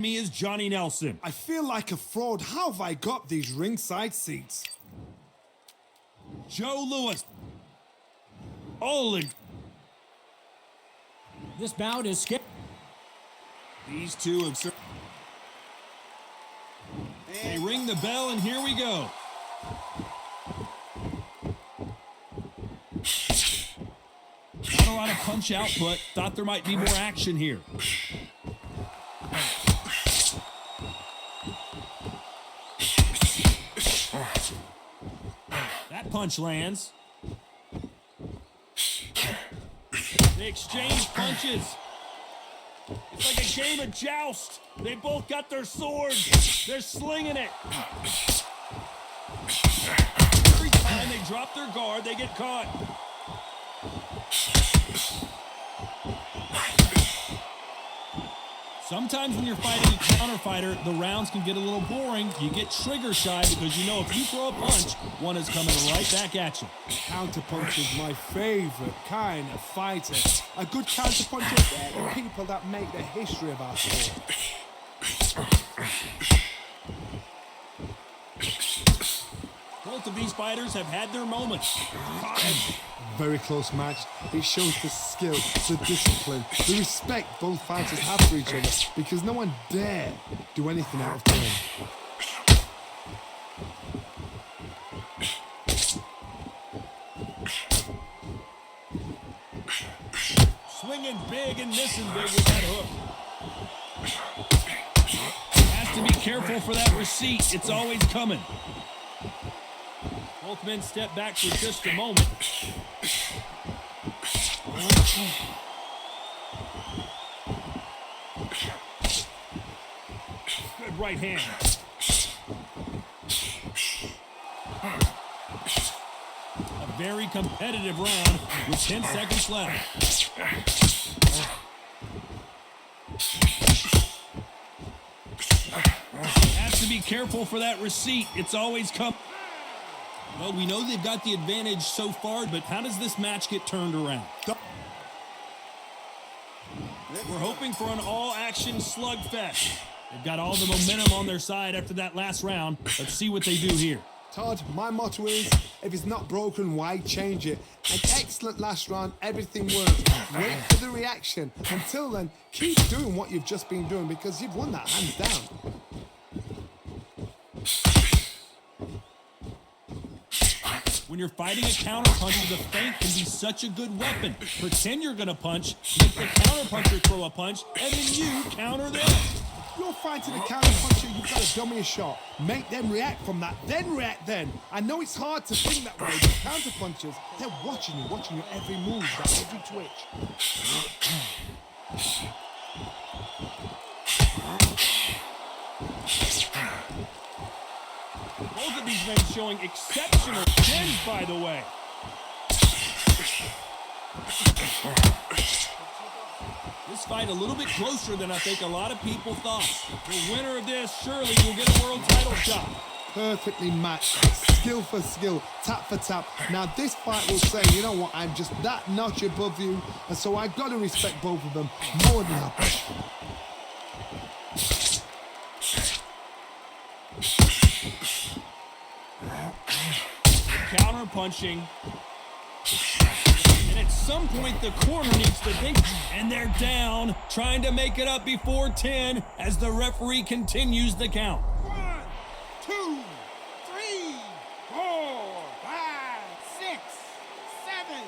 Me is Johnny Nelson. I feel like a fraud. How have I got these ringside seats? Joe Louis. Olin. This bout is skipped. These two have... They ring the bell, and here we go. Not a lot of punch output. Thought there might be more action here. That punch lands. They exchange punches. It's like a game of joust. They both got their swords. They're slinging it. Every time they drop their guard, they get caught. Sometimes when you're fighting a counter fighter, the rounds can get a little boring. You get trigger shy because you know if you throw a punch, one is coming right back at you. Counter punch is my favorite kind of fighter. A good counter puncher, they're the people that make the history of our sport. Both of these fighters have had their moments. Very close match. It shows the skill, the discipline, the respect both fighters have for each other, because no one dare do anything out of turn. Swinging big and missing big with that hook. Has to be careful for that receipt. It's always coming. Both men step back for just a moment. Good right hand. A very competitive round with 10 seconds left. Has to be careful for that receipt. It's always come. Well, we know they've got the advantage so far, but how does this match get turned around? We're hoping for an all-action slugfest. They've got all the momentum on their side after that last round. Let's see what they do here. Todd, my motto is, if it's not broken, why change it? An excellent last round, everything works. Wait for the reaction. Until then, keep doing what you've just been doing, because you've won that hands down. When you're fighting a counterpuncher, the feint can be such a good weapon. Pretend you're going to punch, make the counterpuncher throw a punch, and then you counter them. You're fighting a counterpuncher, you've got to dummy a shot. Make them react from that, then react then. I know it's hard to think that way, but counterpunchers, they're watching your every move, that every twitch. Both of these men showing exceptional chins, by the way. This fight a little bit closer than I think a lot of people thought. The winner of this surely will get a world title shot. Perfectly matched, skill for skill, tap for tap. Now this fight will say, you know what, I'm just that notch above you, and so I've got to respect both of them more than happy. Counter punching. And at some point, the corner needs to think. And they're down, trying to make it up before 10 as the referee continues the count. 1, 2, 3, 4, 5, 6, 7.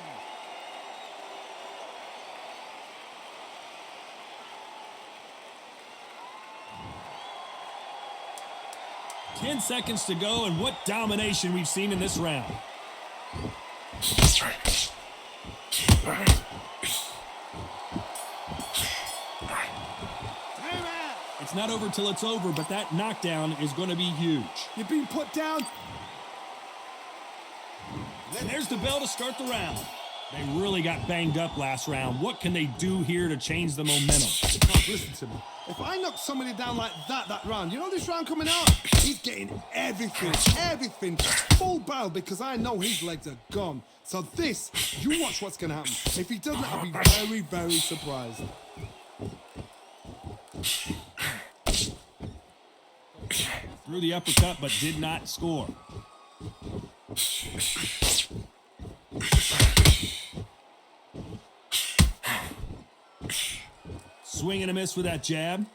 10 seconds to go, and what domination we've seen in this round. It's not over till it's over, but that knockdown is going to be huge. You've been put down. And there's the bell to start the round. They really got banged up last round. What can they do here to change the momentum? Listen to me. If I knock somebody down like that round, you know this round coming out? He's getting everything, full barrel, because I know his legs are gone. So this, you watch what's going to happen. If he doesn't, I'll be very, very surprised. Threw the uppercut, but did not score. Swing and a miss with that jab.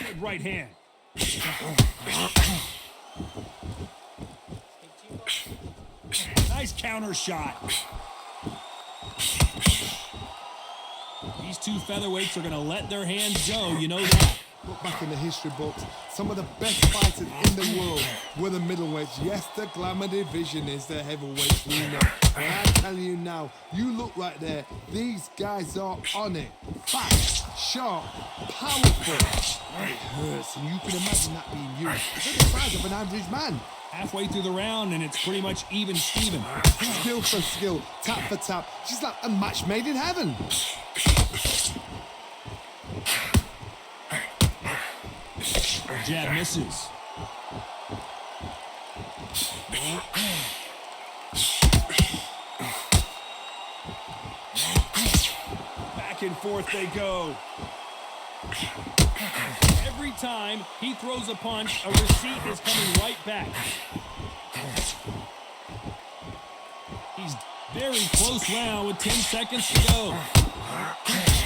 Good right hand. Nice counter shot. These two featherweights are going to let their hands go, you know that. Look back in the history books, some of the best fighters in the world were the middleweights. Yes, the glamour division is the heavyweights, we know. But I'm telling you now, you look right there, these guys are on it. Fast, sharp, powerful. It hurts, and you can imagine that being you. They're the size of an average man. Halfway through the round, and it's pretty much even Steven. Skill for skill, tap for tap. She's like a match made in heaven. Jab misses. Back and forth they go. Every time he throws a punch, a receipt is coming right back. He's very close round with 10 seconds to go.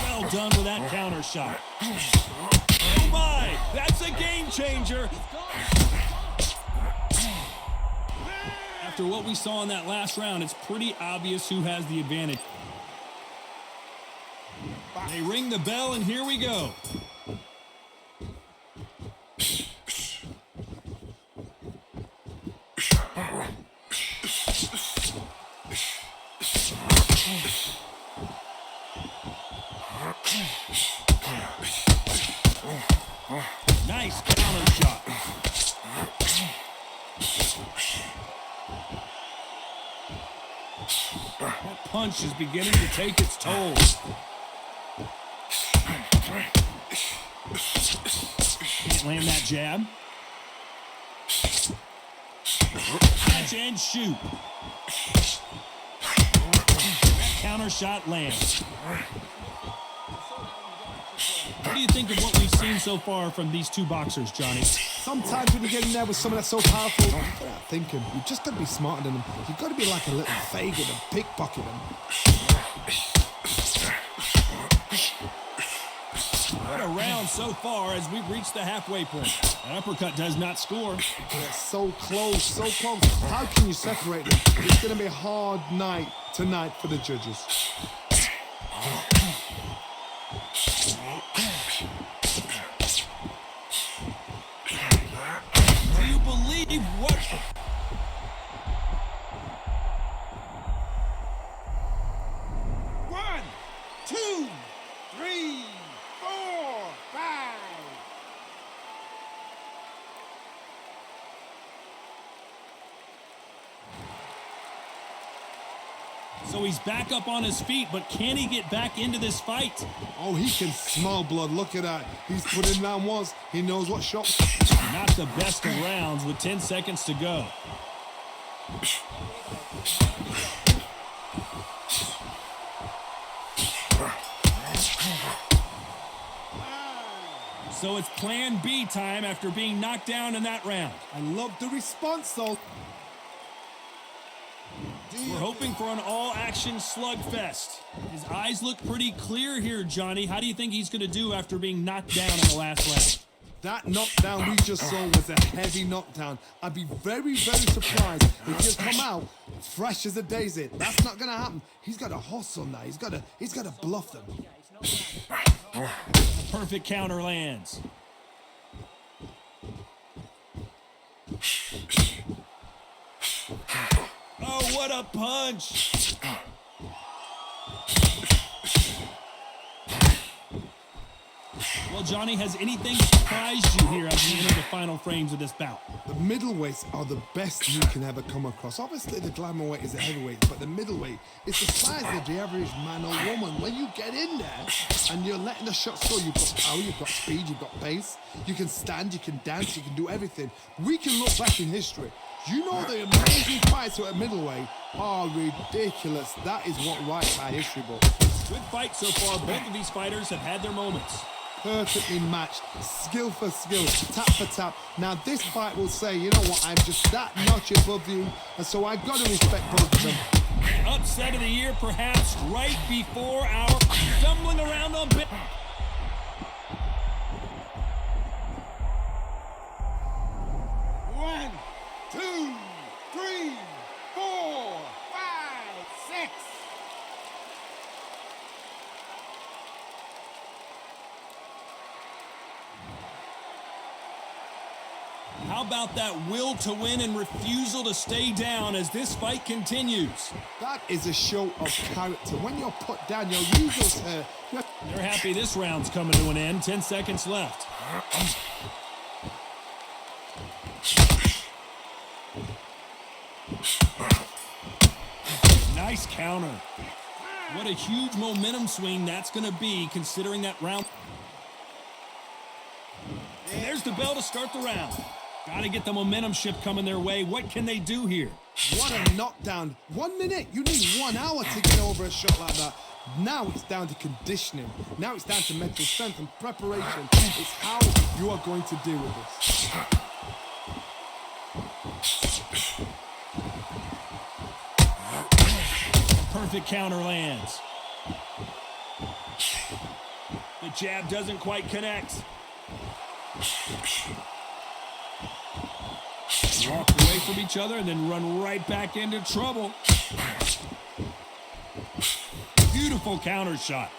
Well done with that counter shot. Oh my, that's a game changer. After what we saw in that last round, it's pretty obvious who has the advantage. They ring the bell, and here we go. Nice counter shot. That punch is beginning to take its toll. Can't land that jab. Catch and shoot. That counter shot lands. What do you think of what we've seen so far from these two boxers, Johnny? Sometimes when you get in there with someone that's so powerful, you're not thinking. You've just got to be smarter than them. You've got to be like a little Fagin and pickpocket them. What a round so far as we've reached the halfway point. That uppercut does not score. They're so close, so close. How can you separate them? It's going to be a hard night tonight for the judges. Do you believe what? One, two, three, four, five. So he's back up on his feet, but can he get back into this fight? Oh, he can smell blood. Look at that. He's put in round once. He knows what shot. Not the best of rounds with 10 seconds to go. So it's plan B time after being knocked down in that round. I love the response, though. We're hoping for an all-action slugfest. His eyes look pretty clear here, Johnny. How do you think he's going to do after being knocked down in the last round? That knockdown we just saw was a heavy knockdown. I'd be very, very surprised if he'd come out fresh as a daisy. That's not going to happen. He's got to hustle now. He's got to bluff them. Perfect counter lands. Oh, what a punch! Well, Johnny, has anything surprised you here as we enter the final frames of this bout? The middleweights are the best you can ever come across. Obviously, the glamour weight is a heavyweight, but the middleweight is the size of the average man or woman. When you get in there and you're letting the shots go, you've got power, you've got speed, you've got pace. You can stand, you can dance, you can do everything. We can look back in history. You know the amazing fights at middleweight are ridiculous. That is what writes our history book. Good fight so far. Both of these fighters have had their moments. perfectly matched, skill for skill, tap for tap. Now this fight will say, you know what, I'm just that notch above you, and so I've got to respect both of them. Upset of the year, perhaps, right before our stumbling around on bit. One, two, three, four, five, six. How about that will to win and refusal to stay down as this fight continues? That is a show of character. When you're put down, your usual They're happy this round's coming to an end. 10 seconds left. Nice counter. What a huge momentum swing that's going to be considering that round. And there's the bell to start the round. Got to get the momentum shift coming their way. What can they do here? What a knockdown. 1 minute. You need 1 hour to get over a shot like that. Now it's down to conditioning. Now it's down to mental strength and preparation. It's how you are going to deal with this. Perfect counter lands. The jab doesn't quite connect. Walk away from each other and then run right back into trouble. Beautiful counter shot.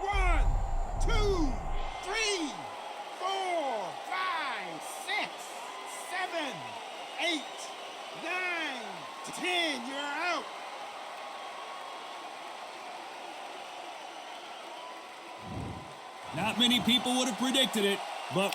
One, two, three, four, five, six, seven, 8, 9, 10. You're out. Not many people would have predicted it, but